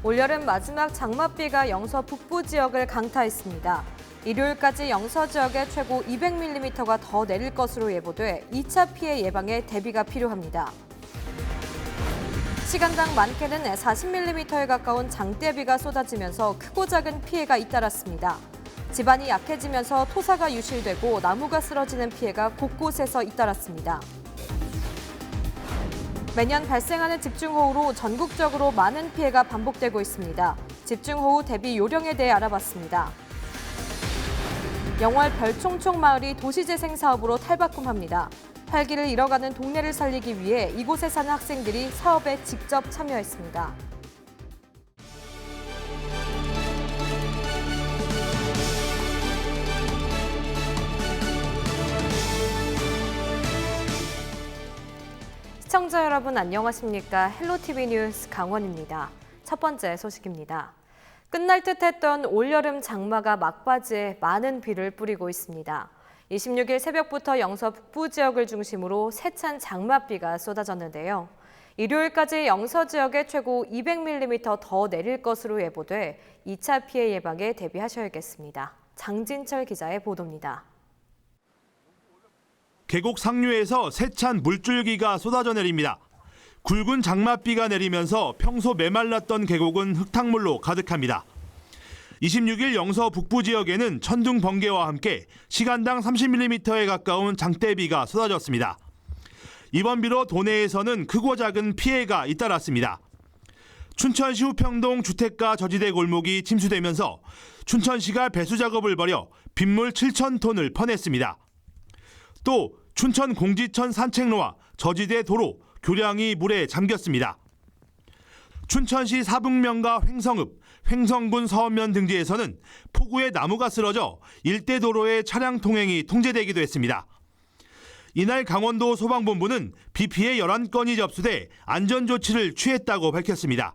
올여름 마지막 장맛비가 영서 북부 지역을 강타했습니다. 일요일까지 영서 지역에 최고 200mm가 더 내릴 것으로 예보돼 2차 피해 예방에 대비가 필요합니다. 시간당 많게는 40mm에 가까운 장대비가 쏟아지면서 크고 작은 피해가 잇따랐습니다. 지반이 약해지면서 토사가 유실되고 나무가 쓰러지는 피해가 곳곳에서 잇따랐습니다. 매년 발생하는 집중호우로 전국적으로 많은 피해가 반복되고 있습니다. 집중호우 대비 요령에 대해 알아봤습니다. 영월 별총총 마을이 도시재생 사업으로 탈바꿈합니다. 활기를 잃어가는 동네를 살리기 위해 이곳에 사는 학생들이 사업에 직접 참여했습니다. 시청자 여러분 안녕하십니까? 헬로티비 뉴스 강원입니다. 첫 번째 소식입니다. 끝날 듯했던 올여름 장마가 막바지에 많은 비를 뿌리고 있습니다. 26일 새벽부터 영서 북부 지역을 중심으로 세찬 장맛비가 쏟아졌는데요. 일요일까지 영서 지역에 최고 200mm 더 내릴 것으로 예보돼 2차 피해 예방에 대비하셔야겠습니다. 장진철 기자의 보도입니다. 계곡 상류에서 세찬 물줄기가 쏟아져 내립니다. 굵은 장맛비가 내리면서 평소 메말랐던 계곡은 흙탕물로 가득합니다. 26일 영서 북부 지역에는 천둥 번개와 함께 시간당 30mm에 가까운 장대비가 쏟아졌습니다. 이번 비로 도내에서는 크고 작은 피해가 잇따랐습니다. 춘천시 후평동 주택가 저지대 골목이 침수되면서 춘천시가 배수 작업을 벌여 빗물 7,000톤을 퍼냈습니다. 또 춘천 공지천 산책로와 저지대 도로, 교량이 물에 잠겼습니다. 춘천시 사북면과 횡성읍, 횡성군 서원면 등지에서는 폭우에 나무가 쓰러져 일대 도로의 차량 통행이 통제되기도 했습니다. 이날 강원도 소방본부는 비 피해 11건이 접수돼 안전조치를 취했다고 밝혔습니다.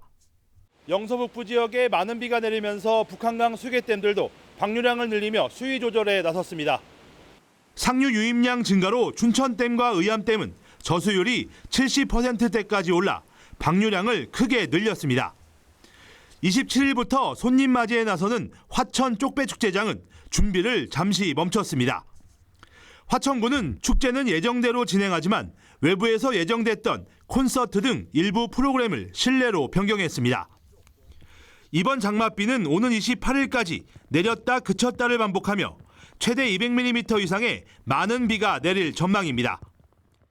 영서 북부 지역에 많은 비가 내리면서 북한강 수계댐들도 방류량을 늘리며 수위 조절에 나섰습니다. 상류 유입량 증가로 춘천댐과 의암댐은 저수율이 70%대까지 올라 방류량을 크게 늘렸습니다. 27일부터 손님 맞이에 나서는 화천 쪽배축제장은 준비를 잠시 멈췄습니다. 화천군은 축제는 예정대로 진행하지만 외부에서 예정됐던 콘서트 등 일부 프로그램을 실내로 변경했습니다. 이번 장맛비는 오는 28일까지 내렸다 그쳤다를 반복하며 최대 200mm 이상의 많은 비가 내릴 전망입니다.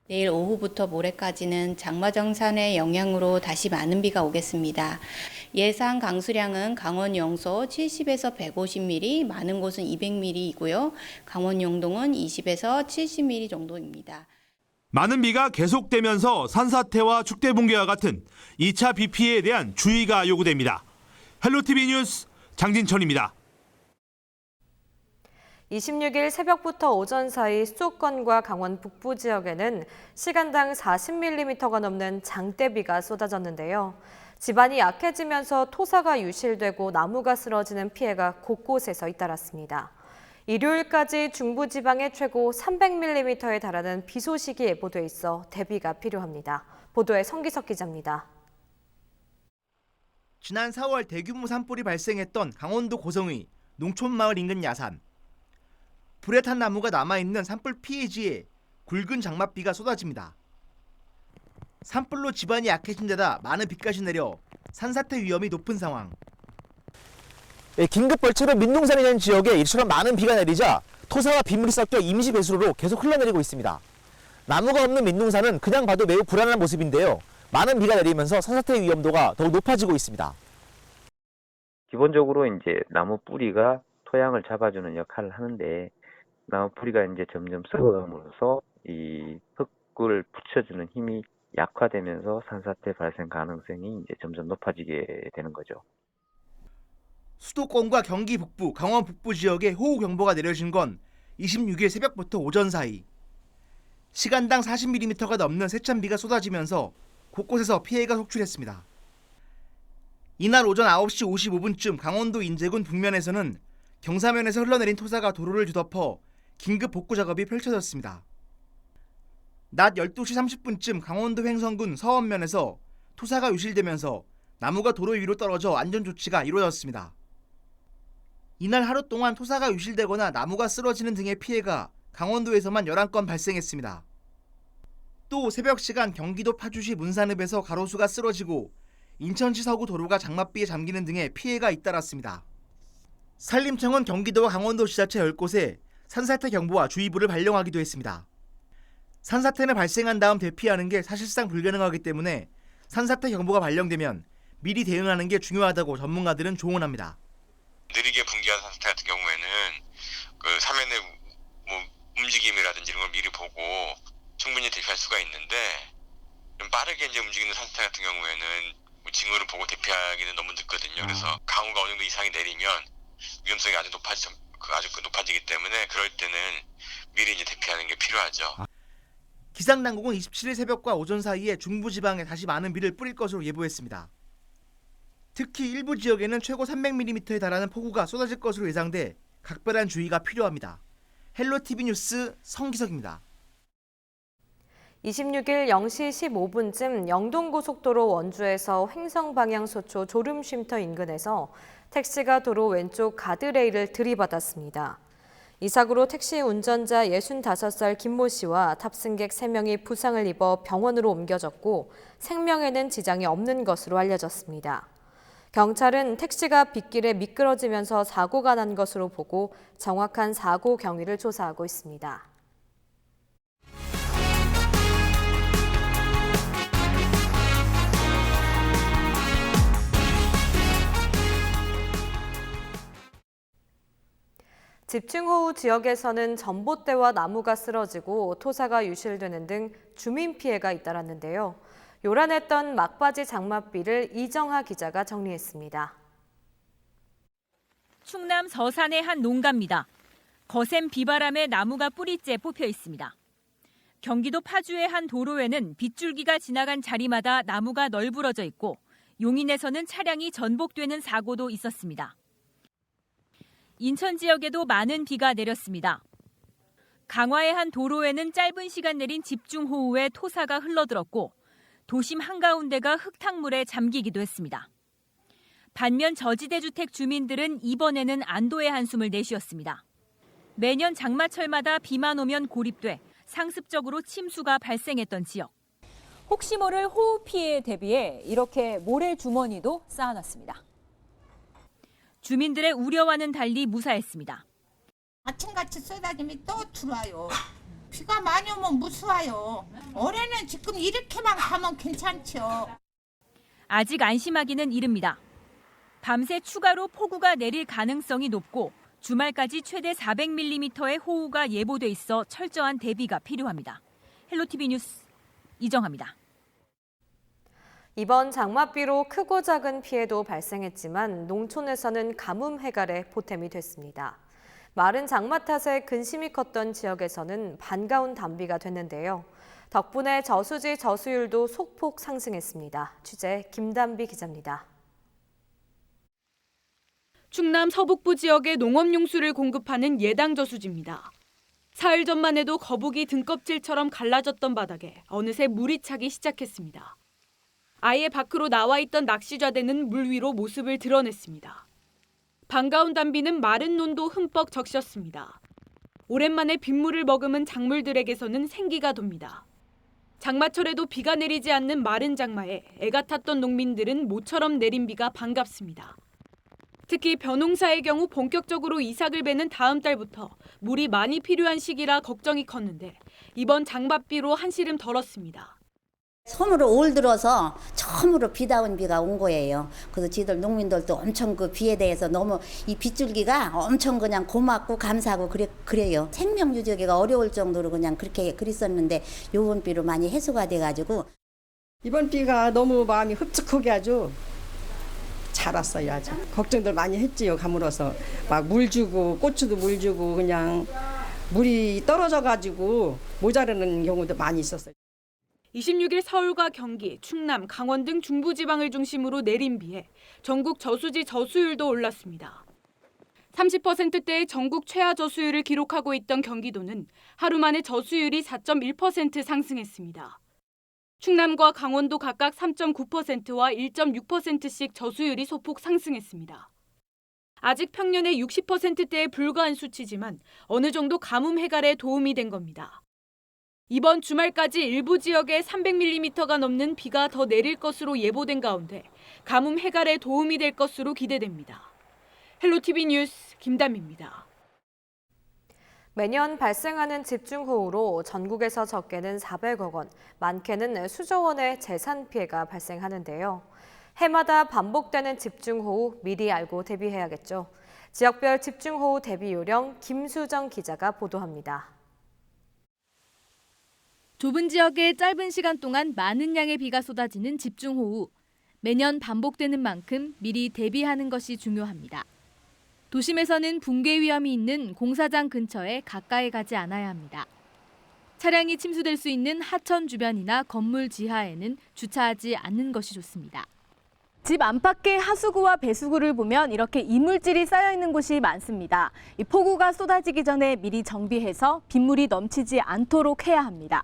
내일 오후부터 모레까지는 장마정산의 영향으로 다시 많은 비가 오겠습니다. 예상 강수량은 강원 영서 70에서 150mm, 많은 곳은 200mm이고요. 강원 영동은 20에서 70mm 정도입니다. 많은 비가 계속되면서 산사태와 축대 붕괴와 같은 2차 비 피해에 대한 주의가 요구됩니다. 헬로티비 뉴스 장진철입니다. 26일 새벽부터 오전 사이 수도권과 강원 북부 지역에는 시간당 40mm가 넘는 장대비가 쏟아졌는데요. 지반이 약해지면서 토사가 유실되고 나무가 쓰러지는 피해가 곳곳에서 잇따랐습니다. 일요일까지 중부지방에 최고 300mm에 달하는 비 소식이 예보돼 있어 대비가 필요합니다. 보도에 성기석 기자입니다. 지난 4월 대규모 산불이 발생했던 강원도 고성의 농촌마을 인근 야산. 불에 탄 나무가 남아있는 산불 피해지에 굵은 장맛비가 쏟아집니다. 산불로 지반이 약해진 데다 많은 비까지 내려 산사태 위험이 높은 상황. 긴급 벌채로 민둥산이라는 지역에 이처럼 많은 비가 내리자 토사와 빗물이 섞여 임시 배수로로 계속 흘러내리고 있습니다. 나무가 없는 민둥산은 그냥 봐도 매우 불안한 모습인데요. 많은 비가 내리면서 산사태 위험도가 더욱 높아지고 있습니다. 기본적으로 이제 나무 뿌리가 토양을 잡아주는 역할을 하는데 나무 뿌리가 이제 점점 썩어감으로써 이 흙을 붙여주는 힘이 약화되면서 산사태 발생 가능성이 이제 점점 높아지게 되는 거죠. 수도권과 경기 북부, 강원 북부 지역에 호우경보가 내려진 건 26일 새벽부터 오전 사이. 시간당 40mm가 넘는 세찬비가 쏟아지면서 곳곳에서 피해가 속출했습니다. 이날 오전 9시 55분쯤 강원도 인제군 북면에서는 경사면에서 흘러내린 토사가 도로를 뒤덮어 긴급 복구 작업이 펼쳐졌습니다. 낮 12시 30분쯤 강원도 횡성군 서원면에서 토사가 유실되면서 나무가 도로 위로 떨어져 안전 조치가 이루어졌습니다. 이날 하루 동안 토사가 유실되거나 나무가 쓰러지는 등의 피해가 강원도에서만 11건 발생했습니다. 또 새벽 시간 경기도 파주시 문산읍에서 가로수가 쓰러지고 인천시 서구 도로가 장맛비에 잠기는 등의 피해가 잇따랐습니다. 산림청은 경기도와 강원도 지자체 10곳에 산사태 경보와 주의보를 발령하기도 했습니다. 산사태는 발생한 다음 대피하는 게 사실상 불가능하기 때문에 산사태 경보가 발령되면 미리 대응하는 게 중요하다고 전문가들은 조언합니다. 느리게 붕괴한 산사태 같은 경우에는 그 사면의 움직임이라든지 이런 걸 미리 보고 충분히 대피할 수가 있는데, 좀 빠르게 이제 움직이는 산사태 같은 경우에는 징후를 보고 대피하기는 너무 늦거든요. 그래서 강우가 어느 정도 이상이 내리면 위험성이 아주 높아지기 때문에 그럴 때는 미리 이제 대피하는 게 필요하죠. 기상당국은 27일 새벽과 오전 사이에 중부지방에 다시 많은 비를 뿌릴 것으로 예보했습니다. 특히 일부 지역에는 최고 300mm에 달하는 폭우가 쏟아질 것으로 예상돼 각별한 주의가 필요합니다. 헬로티비 뉴스 성기석입니다. 26일 0시 15분쯤 영동고속도로 원주에서 횡성방향소초 졸음쉼터 인근에서 택시가 도로 왼쪽 가드레일을 들이받았습니다. 이 사고로 택시 운전자 65살 김모 씨와 탑승객 3명이 부상을 입어 병원으로 옮겨졌고 생명에는 지장이 없는 것으로 알려졌습니다. 경찰은 택시가 빗길에 미끄러지면서 사고가 난 것으로 보고 정확한 사고 경위를 조사하고 있습니다. 집중호우 지역에서는 전봇대와 나무가 쓰러지고 토사가 유실되는 등 주민 피해가 잇따랐는데요. 요란했던 막바지 장맛비를 이정하 기자가 정리했습니다. 충남 서산의 한 농가입니다. 거센 비바람에 나무가 뿌리째 뽑혀 있습니다. 경기도 파주의 한 도로에는 빗줄기가 지나간 자리마다 나무가 널브러져 있고 용인에서는 차량이 전복되는 사고도 있었습니다. 인천 지역에도 많은 비가 내렸습니다. 강화의 한 도로에는 짧은 시간 내린 집중호우에 토사가 흘러들었고 도심 한가운데가 흙탕물에 잠기기도 했습니다. 반면 저지대 주택 주민들은 이번에는 안도의 한숨을 내쉬었습니다. 매년 장마철마다 비만 오면 고립돼 상습적으로 침수가 발생했던 지역. 혹시 모를 호우 피해에 대비해 이렇게 모래 주머니도 쌓아놨습니다. 주민들의 우려와는 달리 무사했습니다. 아침같이 쏟아지면 또 들어와요. 비가 많이 오면 무서워요. 올해는 지금 이렇게만 가면 괜찮죠. 아직 안심하기는 이릅니다. 밤새 추가로 폭우가 내릴 가능성이 높고 주말까지 최대 400mm의 호우가 예보돼 있어 철저한 대비가 필요합니다. 헬로티비 뉴스 이정하입니다. 이번 장맛비로 크고 작은 피해도 발생했지만 농촌에서는 가뭄 해갈에 보탬이 됐습니다. 마른 장마 탓에 근심이 컸던 지역에서는 반가운 단비가 됐는데요. 덕분에 저수지 저수율도 소폭 상승했습니다. 취재 김단비 기자입니다. 충남 서북부 지역의 농업용수를 공급하는 예당 저수지입니다. 사흘 전만 해도 거북이 등껍질처럼 갈라졌던 바닥에 어느새 물이 차기 시작했습니다. 아예 밖으로 나와 있던 낚시좌대는 물 위로 모습을 드러냈습니다. 반가운 단비는 마른 논도 흠뻑 적셨습니다. 오랜만에 빗물을 머금은 작물들에게서는 생기가 돕니다. 장마철에도 비가 내리지 않는 마른 장마에 애가 탔던 농민들은 모처럼 내린 비가 반갑습니다. 특히 벼농사의 경우 본격적으로 이삭을 베는 다음 달부터 물이 많이 필요한 시기라 걱정이 컸는데 이번 장맛비로 한시름 덜었습니다. 처음으로 올 들어서 처음으로 비다운 비가 온 거예요. 그래서 지들 농민들도 엄청 그 비에 대해서 너무 이 빗줄기가 엄청 그냥 고맙고 감사하고 그래요. 생명 유지가 어려울 정도로 그냥 그렇게 그랬었는데 요번 비로 많이 해소가 돼가지고 이번 비가 너무 마음이 흡족하게 아주 잘 왔어요. 아주 걱정들 많이 했지요. 가물어서 막 물 주고 고추도 물 주고 그냥 물이 떨어져가지고 모자라는 경우도 많이 있었어요. 26일 서울과 경기, 충남, 강원 등 중부지방을 중심으로 내린 비에 전국 저수지 저수율도 올랐습니다. 30%대의 전국 최하 저수율을 기록하고 있던 경기도는 하루 만에 저수율이 4.1% 상승했습니다. 충남과 강원도 각각 3.9%와 1.6%씩 저수율이 소폭 상승했습니다. 아직 평년의 60%대에 불과한 수치지만 어느 정도 가뭄 해갈에 도움이 된 겁니다. 이번 주말까지 일부 지역에 300mm가 넘는 비가 더 내릴 것으로 예보된 가운데 가뭄 해갈에 도움이 될 것으로 기대됩니다. 헬로티비 뉴스 김담입니다. 매년 발생하는 집중호우로 전국에서 적게는 400억 원, 많게는 수조 원의 재산 피해가 발생하는데요. 해마다 반복되는 집중호우 미리 알고 대비해야겠죠. 지역별 집중호우 대비 요령 김수정 기자가 보도합니다. 좁은 지역에 짧은 시간 동안 많은 양의 비가 쏟아지는 집중호우. 매년 반복되는 만큼 미리 대비하는 것이 중요합니다. 도심에서는 붕괴 위험이 있는 공사장 근처에 가까이 가지 않아야 합니다. 차량이 침수될 수 있는 하천 주변이나 건물 지하에는 주차하지 않는 것이 좋습니다. 집 안팎의 하수구와 배수구를 보면 이렇게 이물질이 쌓여 있는 곳이 많습니다. 이 폭우가 쏟아지기 전에 미리 정비해서 빗물이 넘치지 않도록 해야 합니다.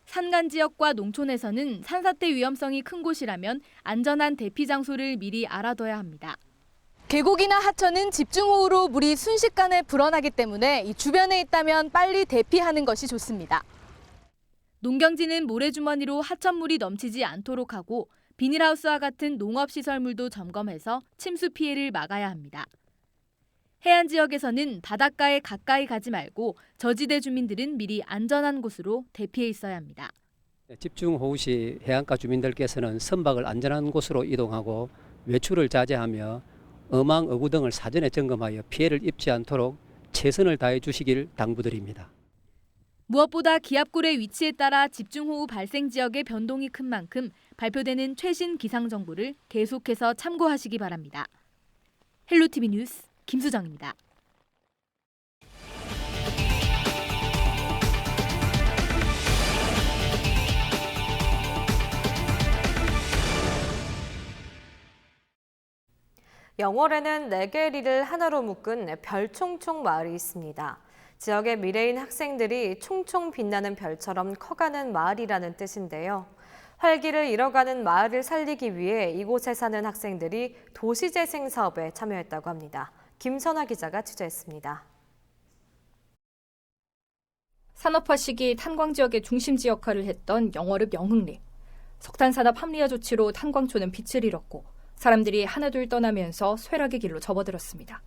산간 지역과 농촌에서는 산사태 위험성이 큰 곳이라면 안전한 대피 장소를 미리 알아둬야 합니다. 계곡이나 하천은 집중호우로 물이 순식간에 불어나기 때문에 이 주변에 있다면 빨리 대피하는 것이 좋습니다. 농경지는 모래주머니로 하천물이 넘치지 않도록 하고 비닐하우스와 같은 농업시설물도 점검해서 침수 피해를 막아야 합니다. 해안 지역에서는 바닷가에 가까이 가지 말고 저지대 주민들은 미리 안전한 곳으로 대피해 있어야 합니다. 집중호우 시 해안가 주민들께서는 선박을 안전한 곳으로 이동하고 외출을 자제하며 어망, 어구 등을 사전에 점검하여 피해를 입지 않도록 최선을 다해 주시길 당부드립니다. 무엇보다 기압골의 위치에 따라 집중호우 발생 지역의 변동이 큰 만큼 발표되는 최신 기상 정보를 계속해서 참고하시기 바랍니다. 헬로티비 뉴스 김수정입니다. 영월에는 네개리를 하나로 묶은 별총총 마을이 있습니다. 지역의 미래인 학생들이 총총 빛나는 별처럼 커가는 마을이라는 뜻인데요. 활기를 잃어가는 마을을 살리기 위해 이곳에 사는 학생들이 도시재생 사업에 참여했다고 합니다. 김선아 기자가 취재했습니다. 산업화 시기 탄광 지역의 중심지 역할을 했던 영월읍 영흥리. 석탄산업 합리화 조치로 탄광초는 빛을 잃었고 사람들이 하나둘 떠나면서 쇠락의 길로 접어들었습니다.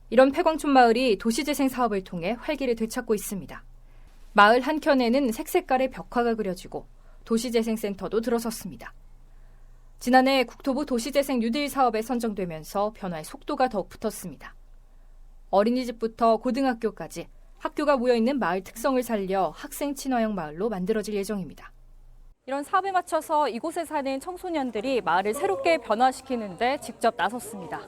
이런 폐광촌 마을이 도시재생 사업을 통해 활기를 되찾고 있습니다. 마을 한켠에는 색색깔의 벽화가 그려지고 도시재생센터도 들어섰습니다. 지난해 국토부 도시재생 뉴딜 사업에 선정되면서 변화의 속도가 더욱 붙었습니다. 어린이집부터 고등학교까지 학교가 모여있는 마을 특성을 살려 학생 친화형 마을로 만들어질 예정입니다. 이런 사업에 맞춰서 이곳에 사는 청소년들이 마을을 새롭게 변화시키는 데 직접 나섰습니다.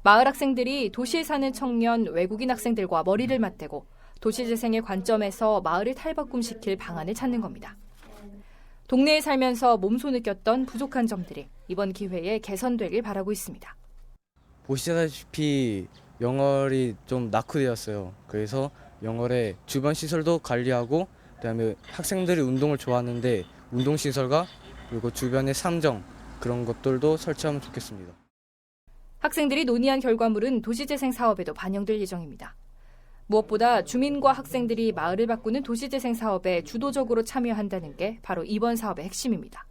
마을 학생들이 도시에 사는 청년, 외국인 학생들과 머리를 맞대고 도시재생의 관점에서 마을을 탈바꿈시킬 방안을 찾는 겁니다. 동네에 살면서 몸소 느꼈던 부족한 점들이 이번 기회에 개선되길 바라고 있습니다. 보시다시피 영월이 좀 낙후되었어요. 그래서 영월의 주변 시설도 관리하고 그다음에 학생들이 운동을 좋아하는데 운동시설과 그리고 주변의 상점 그런 것들도 설치하면 좋겠습니다. 학생들이 논의한 결과물은 도시재생 사업에도 반영될 예정입니다. 무엇보다 주민과 학생들이 마을을 바꾸는 도시재생 사업에 주도적으로 참여한다는 게 바로 이번 사업의 핵심입니다.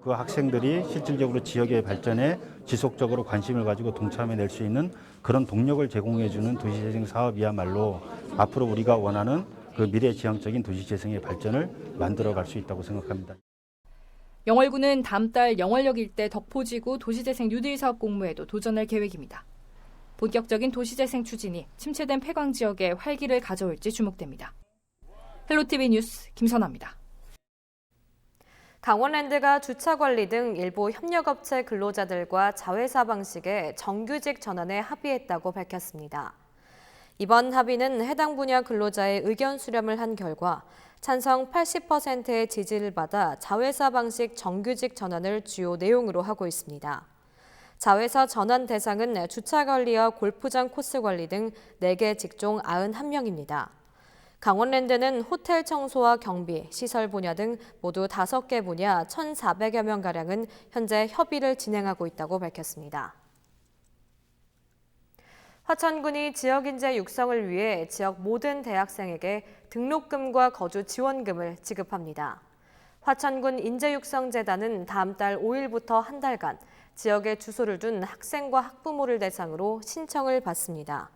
그 학생들이 실질적으로 지역의 발전에 지속적으로 관심을 가지고 동참해낼 수 있는 그런 동력을 제공해주는 도시재생 사업이야말로 앞으로 우리가 원하는 그 미래지향적인 도시재생의 발전을 만들어갈 수 있다고 생각합니다. 영월구는 다음 달 영월역 일대 덕포지구 도시재생 뉴딜 사업 공모에도 도전할 계획입니다. 본격적인 도시재생 추진이 침체된 폐광 지역에 활기를 가져올지 주목됩니다. 헬로티비 뉴스 김선아입니다. 강원랜드가 주차관리 등 일부 협력업체 근로자들과 자회사 방식의 정규직 전환에 합의했다고 밝혔습니다. 이번 합의는 해당 분야 근로자의 의견 수렴을 한 결과 찬성 80%의 지지를 받아 자회사 방식 정규직 전환을 주요 내용으로 하고 있습니다. 자회사 전환 대상은 주차관리와 골프장 코스 관리 등 4개 직종 91명입니다. 강원랜드는 호텔 청소와 경비, 시설 분야 등 모두 5개 분야 1,400여 명가량은 현재 협의를 진행하고 있다고 밝혔습니다. 화천군이 지역인재 육성을 위해 지역 모든 대학생에게 등록금과 거주 지원금을 지급합니다. 화천군 인재육성재단은 다음 달 5일부터 한 달간 지역에 주소를 둔 학생과 학부모를 대상으로 신청을 받습니다.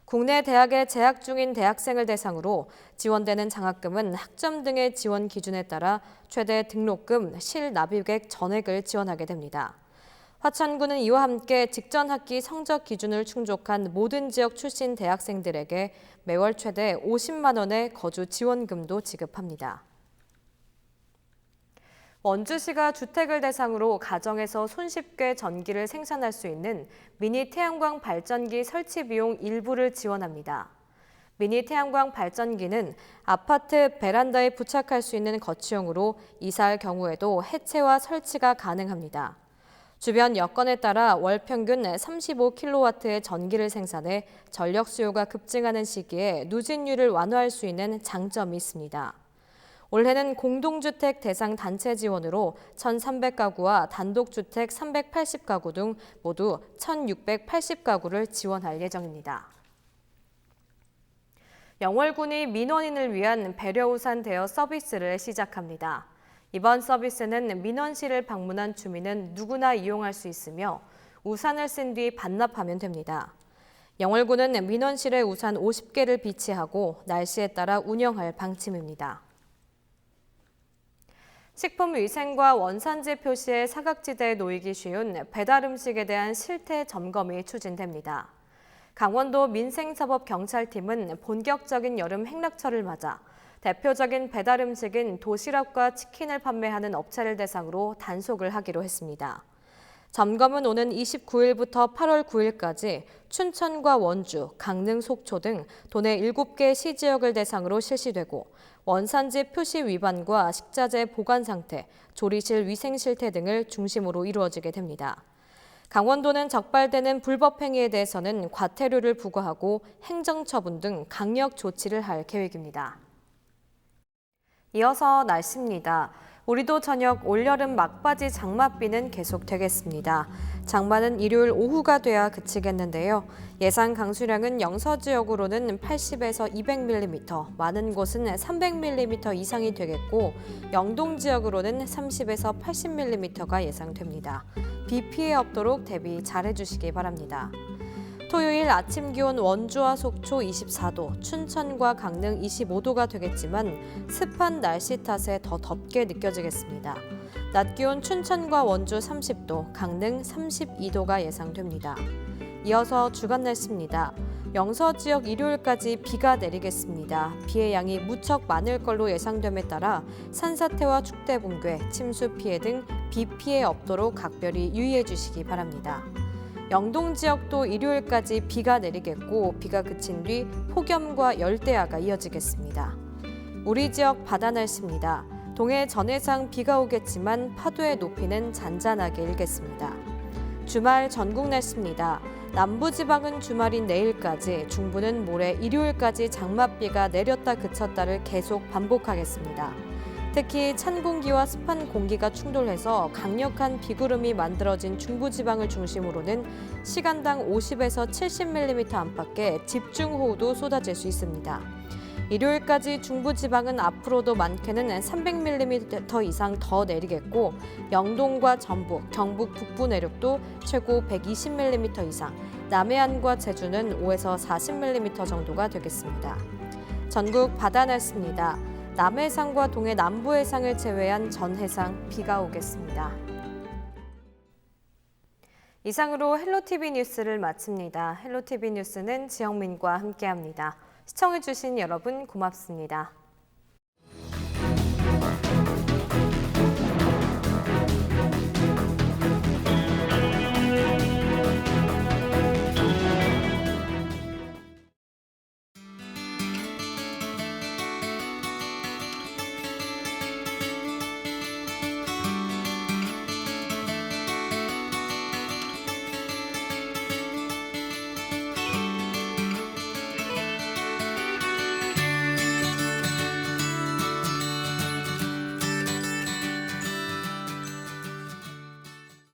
국내 대학에 재학 중인 대학생을 대상으로 지원되는 장학금은 학점 등의 지원 기준에 따라 최대 등록금 실납입액 전액을 지원하게 됩니다. 화천군은 이와 함께 직전 학기 성적 기준을 충족한 모든 지역 출신 대학생들에게 매월 최대 50만 원의 거주 지원금도 지급합니다. 원주시가 주택을 대상으로 가정에서 손쉽게 전기를 생산할 수 있는 미니 태양광 발전기 설치 비용 일부를 지원합니다. 미니 태양광 발전기는 아파트 베란다에 부착할 수 있는 거치용으로 이사할 경우에도 해체와 설치가 가능합니다. 주변 여건에 따라 월 평균 35kW의 전기를 생산해 전력 수요가 급증하는 시기에 누진율을 완화할 수 있는 장점이 있습니다. 올해는 공동주택 대상 단체 지원으로 1,300가구와 단독주택 380가구 등 모두 1,680가구를 지원할 예정입니다. 영월군이 민원인을 위한 배려우산 대여 서비스를 시작합니다. 이번 서비스는 민원실을 방문한 주민은 누구나 이용할 수 있으며 우산을 쓴 뒤 반납하면 됩니다. 영월군은 민원실에 우산 50개를 비치하고 날씨에 따라 운영할 방침입니다. 식품위생과 원산지 표시에 사각지대에 놓이기 쉬운 배달음식에 대한 실태 점검이 추진됩니다. 강원도 민생사법경찰팀은 본격적인 여름 행락철을 맞아 대표적인 배달음식인 도시락과 치킨을 판매하는 업체를 대상으로 단속을 하기로 했습니다. 점검은 오는 29일부터 8월 9일까지 춘천과 원주, 강릉, 속초 등 도내 7개 시지역을 대상으로 실시되고 원산지 표시 위반과 식자재 보관 상태, 조리실 위생 실태 등을 중심으로 이루어지게 됩니다. 강원도는 적발되는 불법 행위에 대해서는 과태료를 부과하고 행정처분 등 강력 조치를 할 계획입니다. 이어서 날씨입니다. 우리도 저녁 올여름 막바지 장맛비는 계속되겠습니다. 장마는 일요일 오후가 돼야 그치겠는데요. 예상 강수량은 영서 지역으로는 80에서 200mm, 많은 곳은 300mm 이상이 되겠고 영동 지역으로는 30에서 80mm가 예상됩니다. 비 피해 없도록 대비 잘해주시기 바랍니다. 토요일 아침 기온 원주와 속초 24도, 춘천과 강릉 25도가 되겠지만 습한 날씨 탓에 더 덥게 느껴지겠습니다. 낮 기온 춘천과 원주 30도, 강릉 32도가 예상됩니다. 이어서 주간 날씨입니다. 영서 지역 일요일까지 비가 내리겠습니다. 비의 양이 무척 많을 걸로 예상됨에 따라 산사태와 축대 붕괴, 침수 피해 등 비 피해 없도록 각별히 유의해 주시기 바랍니다. 영동 지역도 일요일까지 비가 내리겠고 비가 그친 뒤 폭염과 열대야가 이어지겠습니다. 우리 지역 바다 날씨입니다. 동해 전해상 비가 오겠지만 파도의 높이는 잔잔하게 일겠습니다. 주말 전국 날씨입니다. 남부지방은 주말인 내일까지, 중부는 모레 일요일까지 장맛비가 내렸다 그쳤다를 계속 반복하겠습니다. 특히 찬 공기와 습한 공기가 충돌해서 강력한 비구름이 만들어진 중부지방을 중심으로는 시간당 50에서 70mm 안팎의 집중호우도 쏟아질 수 있습니다. 일요일까지 중부지방은 앞으로도 많게는 300mm 이상 더 내리겠고 영동과 전북, 경북 북부 내륙도 최고 120mm 이상, 남해안과 제주는 5에서 40mm 정도가 되겠습니다. 전국 바다 날씨입니다. 남해상과 동해 남부해상을 제외한 전 해상 비가 오겠습니다. 이상으로 헬로티비 뉴스를 마칩니다. 헬로티비 뉴스는 지영민과 함께합니다. 시청해주신 여러분 고맙습니다.